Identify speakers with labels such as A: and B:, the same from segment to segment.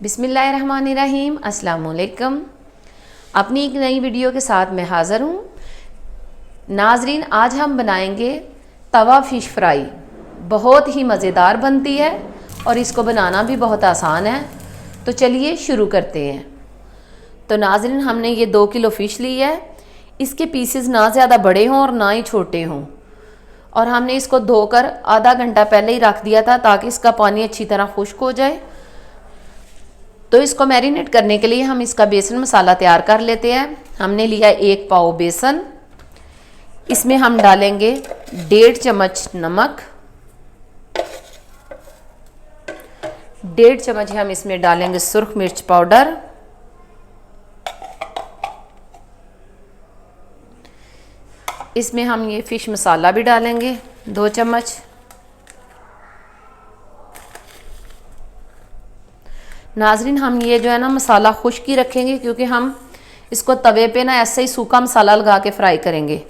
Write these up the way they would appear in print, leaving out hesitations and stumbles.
A: बिस्मिल्लाहिर्रहमानिर्रहीम, अस्सलाम वालेकुम। अपनी एक नई वीडियो के साथ मैं हाज़िर हूँ। नाजरीन, आज हम बनाएंगे तवा फ़िश फ्राई। बहुत ही मज़ेदार बनती है और इसको बनाना भी बहुत आसान है। तो चलिए शुरू करते हैं। तो नाजरीन, हमने ये 2 किलो फ़िश ली है। इसके पीसेस ना ज़्यादा बड़े हों और ना ही छोटे हों। और हमने इसको धोकर आधा घंटा पहले ही रख दिया था ताकि इसका पानी अच्छी तरह खुश्क हो जाए। तो इसको मैरिनेट करने के लिए हम इसका बेसन मसाला तैयार कर लेते हैं। हमने लिया 1 पाव बेसन। इसमें हम डालेंगे 1.5 चम्मच नमक, 1.5 चम्मच हम इसमें डालेंगे सुर्ख मिर्च पाउडर, इसमें हम ये फ़िश मसाला भी डालेंगे 2 चम्मच। नाजरीन, हम ये जो है ना मसाला खुश्क ही रखेंगे क्योंकि हम इसको तवे पे ना ऐसे ही सूखा मसाला लगा के फ्राई करेंगे।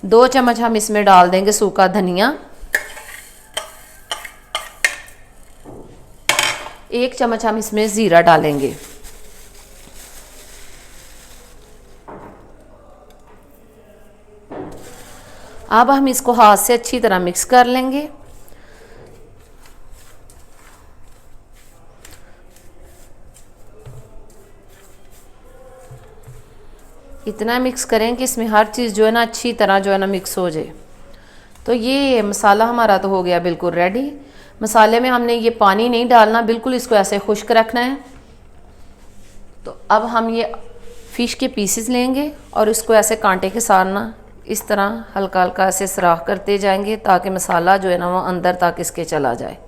A: 2 चम्मच हम इसमें डाल देंगे सूखा धनिया, 1 चम्मच हम इसमें ज़ीरा डालेंगे। अब हम इसको हाथ से अच्छी तरह मिक्स कर लेंगे। इतना मिक्स करें कि इसमें हर चीज़ जो है ना अच्छी तरह जो है ना मिक्स हो जाए। तो ये मसाला हमारा तो हो गया बिल्कुल रेडी। मसाले में हमने ये पानी नहीं डालना, बिल्कुल इसको ऐसे खुश्क रखना है। तो अब हम ये फ़िश के पीसेस लेंगे और इसको ऐसे कांटे के साथ ना इस तरह हल्का हल्का ऐसे सुराख करते जाएंगे ताकि मसाला जो है ना वो अंदर तक इसके चला जाए।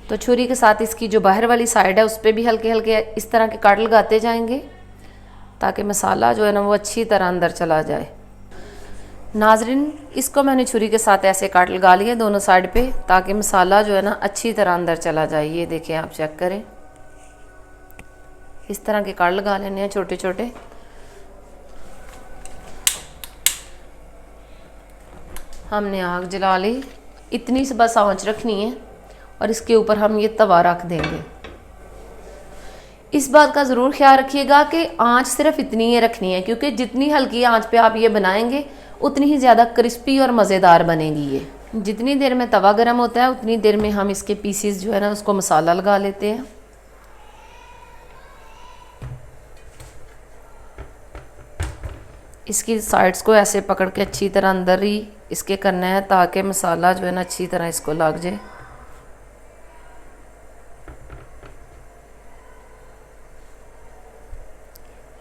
A: तो छुरी के साथ इसकी जो बाहर वाली साइड है उस पर भी हल्के हल्के इस तरह के काट लगाते जाएंगे ताकि मसाला जो है ना वो अच्छी तरह अंदर चला जाए। नाजरीन, इसको मैंने छुरी के साथ ऐसे काट लगा लिए दोनों साइड पे ताकि मसाला जो है ना अच्छी तरह अंदर चला जाए। ये देखिए, आप चेक करें, इस तरह के काट लगा लेने हैं छोटे छोटे। हमने आग जला ली, इतनी सी बस आंच रखनी है और इसके ऊपर हम ये तवा रख देंगे। इस बात का ज़रूर ख्याल रखिएगा कि आंच सिर्फ इतनी ही रखनी है क्योंकि जितनी हल्की आंच पे आप ये बनाएंगे उतनी ही ज़्यादा क्रिस्पी और मज़ेदार बनेगी। ये जितनी देर में तवा गर्म होता है उतनी देर में हम इसके पीसेस जो है ना उसको मसाला लगा लेते हैं। इसकी साइड्स को ऐसे पकड़ के अच्छी तरह अंदर ही इसके करना है ताकि मसाला जो है ना अच्छी तरह इसको लग जाए।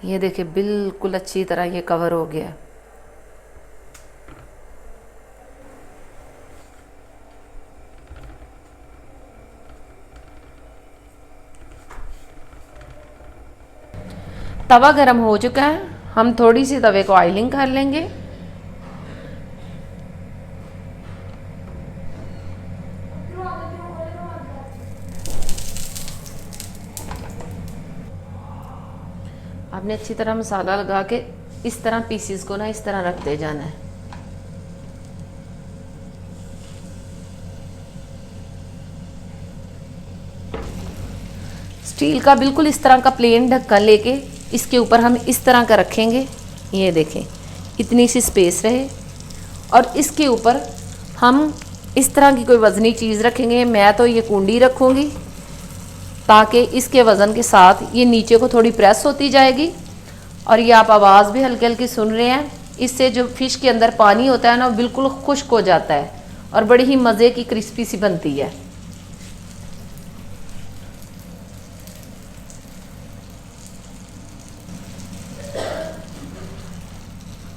A: ये देखिए, बिल्कुल अच्छी तरह ये कवर हो गया। तवा गरम हो चुका है, हम थोड़ी सी तवे को ऑयलिंग कर लेंगे। आपने अच्छी तरह मसाला लगा के इस तरह पीसेस को ना इस तरह रखते जाना है। स्टील का बिल्कुल इस तरह का प्लेन ढक्कन लेके इसके ऊपर हम इस तरह का रखेंगे। ये देखें, इतनी सी स्पेस रहे और इसके ऊपर हम इस तरह की कोई वज़नी चीज़ रखेंगे। मैं तो ये कुंडी रखूँगी ताकि इसके वज़न के साथ ये नीचे को थोड़ी प्रेस होती जाएगी। और ये आप आवाज़ भी हल्की हल्की सुन रहे हैं, इससे जो फ़िश के अंदर पानी होता है ना वो बिल्कुल खुश्क हो जाता है और बड़ी ही मज़े की क्रिस्पी सी बनती है।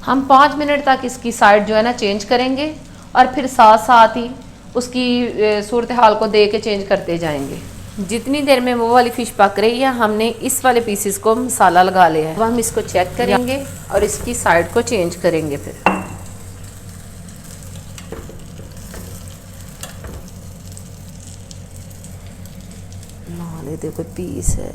A: हम 5 मिनट तक इसकी साइड जो है ना चेंज करेंगे और फिर साथ साथ ही उसकी सूरत हाल को दे के चेंज करते जाएंगे। जितनी देर में वो वाली फ़िश पक रही है हमने इस वाले पीसेस को मसाला लगा लिया है। अब हम इसको चेक करेंगे और इसकी साइड को चेंज करेंगे। फिर नाले देखो पीस है।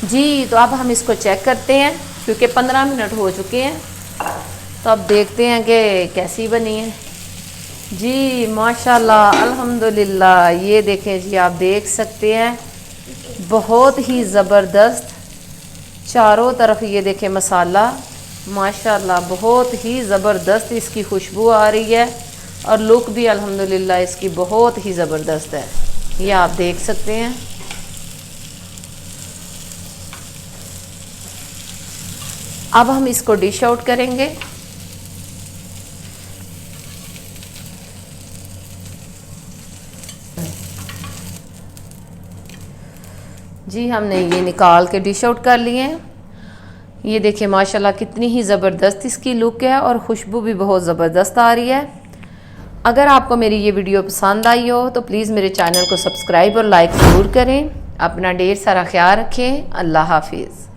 A: जी तो अब हम इसको चेक करते हैं क्योंकि 15 मिनट हो चुके हैं, तो अब देखते हैं कि कैसी बनी है। जी माशाल्लाह अल्हम्दुलिल्लाह, ये देखें जी, आप देख सकते हैं बहुत ही ज़बरदस्त चारों तरफ ये देखें मसाला, माशाल्लाह बहुत ही ज़बरदस्त इसकी खुशबू आ रही है और लुक भी अल्हम्दुलिल्लाह इसकी बहुत ही ज़बरदस्त है, ये आप देख सकते हैं। अब हम इसको डिश आउट करेंगे। जी हमने ये निकाल के डिश आउट कर लिए हैं। ये देखिए माशाल्लाह कितनी ही ज़बरदस्त इसकी लुक है और खुशबू भी बहुत ज़बरदस्त आ रही है। अगर आपको मेरी ये वीडियो पसंद आई हो तो प्लीज़ मेरे चैनल को सब्सक्राइब और लाइक ज़रूर करें। अपना ढेर सारा ख्याल रखें। अल्लाह हाफिज़।